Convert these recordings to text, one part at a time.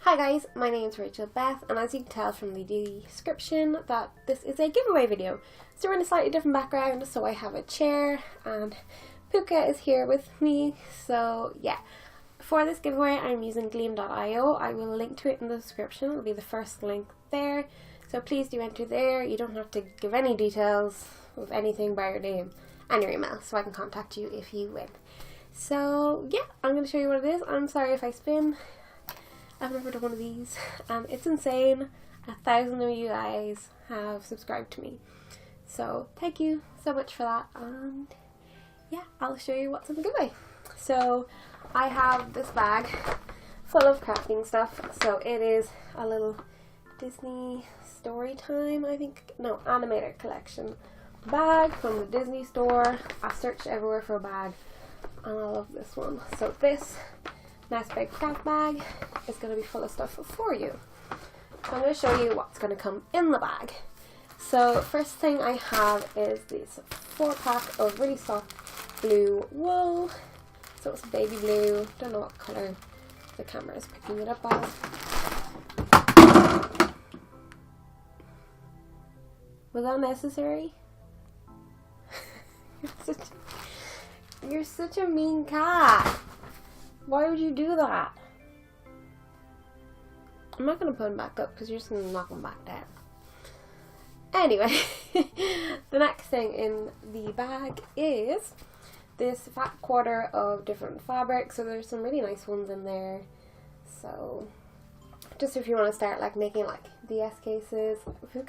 Hi guys, my name is Rachel Beth, and as you can tell from the description that this is a giveaway video. So we're in a slightly different background, so I have a chair and Puka is here with me. So yeah, for this giveaway I'm using Gleam.io. I will link to it in the description, it'll be the first link there. So please do enter there. You don't have to give any details of anything by your name and your email, so I can contact you if you win. So yeah, I'm going to show you what it is. I'm sorry if I spin. I've never done one of these, and it's insane. 1,000 of you guys have subscribed to me, so thank you so much for that. And yeah, I'll show you what's in the giveaway. So I have this bag full of crafting stuff. So it is a little Disney Storytime, I think, no, animated collection bag from the Disney store. I searched everywhere for a bag and I love this one. So this nice big craft bag is going to be full of stuff for you. So I'm going to show you what's going to come in the bag. So first thing I have is this 4-pack of really soft blue wool. So it's baby blue, don't know what colour the camera is picking it up as. Was that necessary? You're such a mean cat. Why would you do that? I'm not going to put him back up because you're just going to knock him back down. Anyway, the next thing in the bag is this fat quarter of different fabrics. So there's some really nice ones in there. So just if you want to start like making like DS cases.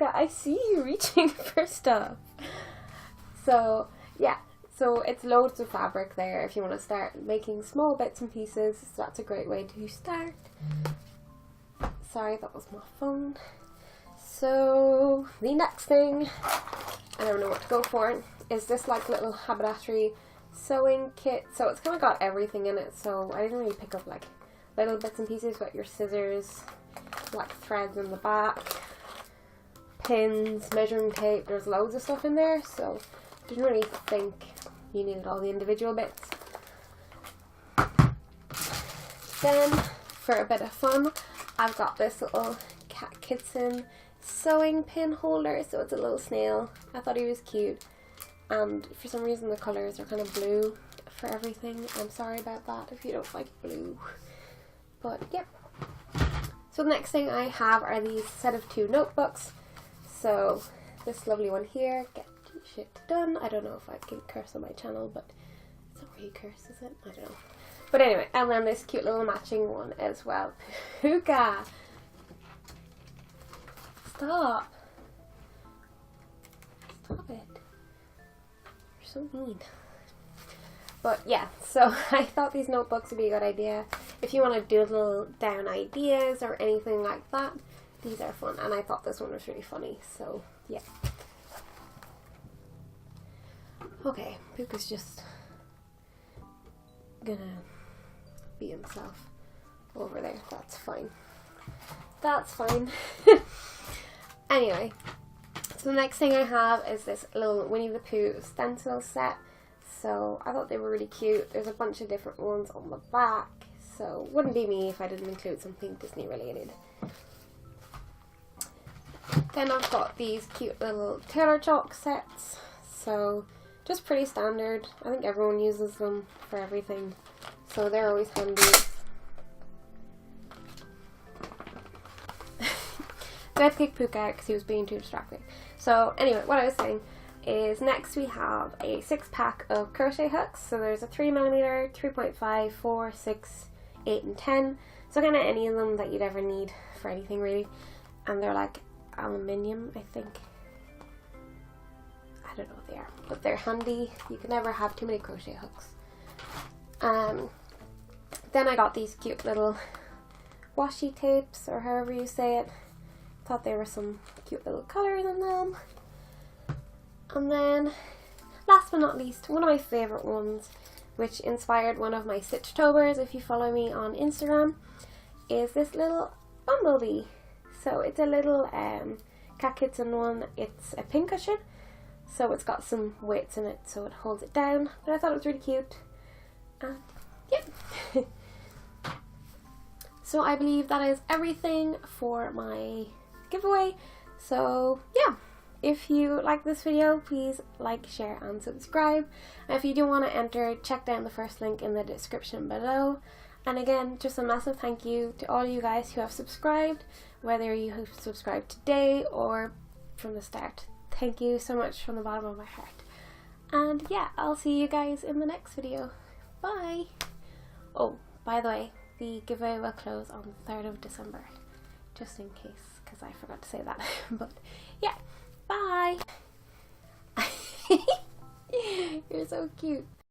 I see you reaching for stuff. So yeah. So it's loads of fabric there if you want to start making small bits and pieces, so that's a great way to start. Sorry, that was my phone. So the next thing, I don't know what to go for, is this like little haberdashery sewing kit. So it's kind of got everything in it, so I didn't really pick up like little bits and pieces, but your scissors, like threads in the back, pins, measuring tape, there's loads of stuff in there, so I didn't really think you needed all the individual bits. Then, for a bit of fun, I've got this little Cat Kitson sewing pin holder. So it's a little snail. I thought he was cute. And for some reason the colours are kind of blue for everything. I'm sorry about that if you don't like blue. But yep. So the next thing I have are these set of 2 notebooks. So this lovely one here, Get Shit Done. I don't know if I can curse on my channel, but it's not really curse, is it? I don't know. But anyway, and then this cute little matching one as well. Puka! Stop! Stop it. You're so mean. But yeah, so I thought these notebooks would be a good idea. If you want to doodle down ideas or anything like that, these are fun. And I thought this one was really funny, so yeah. Okay, Puka's just gonna be himself over there. That's fine. That's fine. Anyway, so the next thing I have is this little Winnie the Pooh stencil set. So I thought they were really cute. There's a bunch of different ones on the back. So wouldn't be me if I didn't include something Disney related. Then I've got these cute little Taylor chalk sets. So just pretty standard. I think everyone uses them for everything, so they're always handy. So I had to kick Puka out because he was being too distracting. So anyway, what I was saying is next we have a 6-pack of crochet hooks. So there's a 3mm, 3.5, 4, 6, 8 and 10. So kind of any of them that you'd ever need for anything really. And they're like aluminium, I think. I don't know what they are, but they're handy. You can never have too many crochet hooks. Then I got these cute little washi tapes, or however you say it. Thought there were some cute little colours in them. And then, last but not least, one of my favourite ones, which inspired one of my Stitchtobers, if you follow me on Instagram, is this little bumblebee. So it's a little Cat Kitson one. It's a pincushion. So it's got some weights in it, so it holds it down. But I thought it was really cute. And yeah. So I believe that is everything for my giveaway. So yeah, if you like this video, please like, share and subscribe. And if you do want to enter, check down the first link in the description below. And again, just a massive thank you to all you guys who have subscribed, whether you have subscribed today or from the start. Thank you so much from the bottom of my heart. And yeah, I'll see you guys in the next video. Bye! Oh, by the way, the giveaway will close on the 3rd of December. Just in case, because I forgot to say that. But yeah, bye! You're so cute.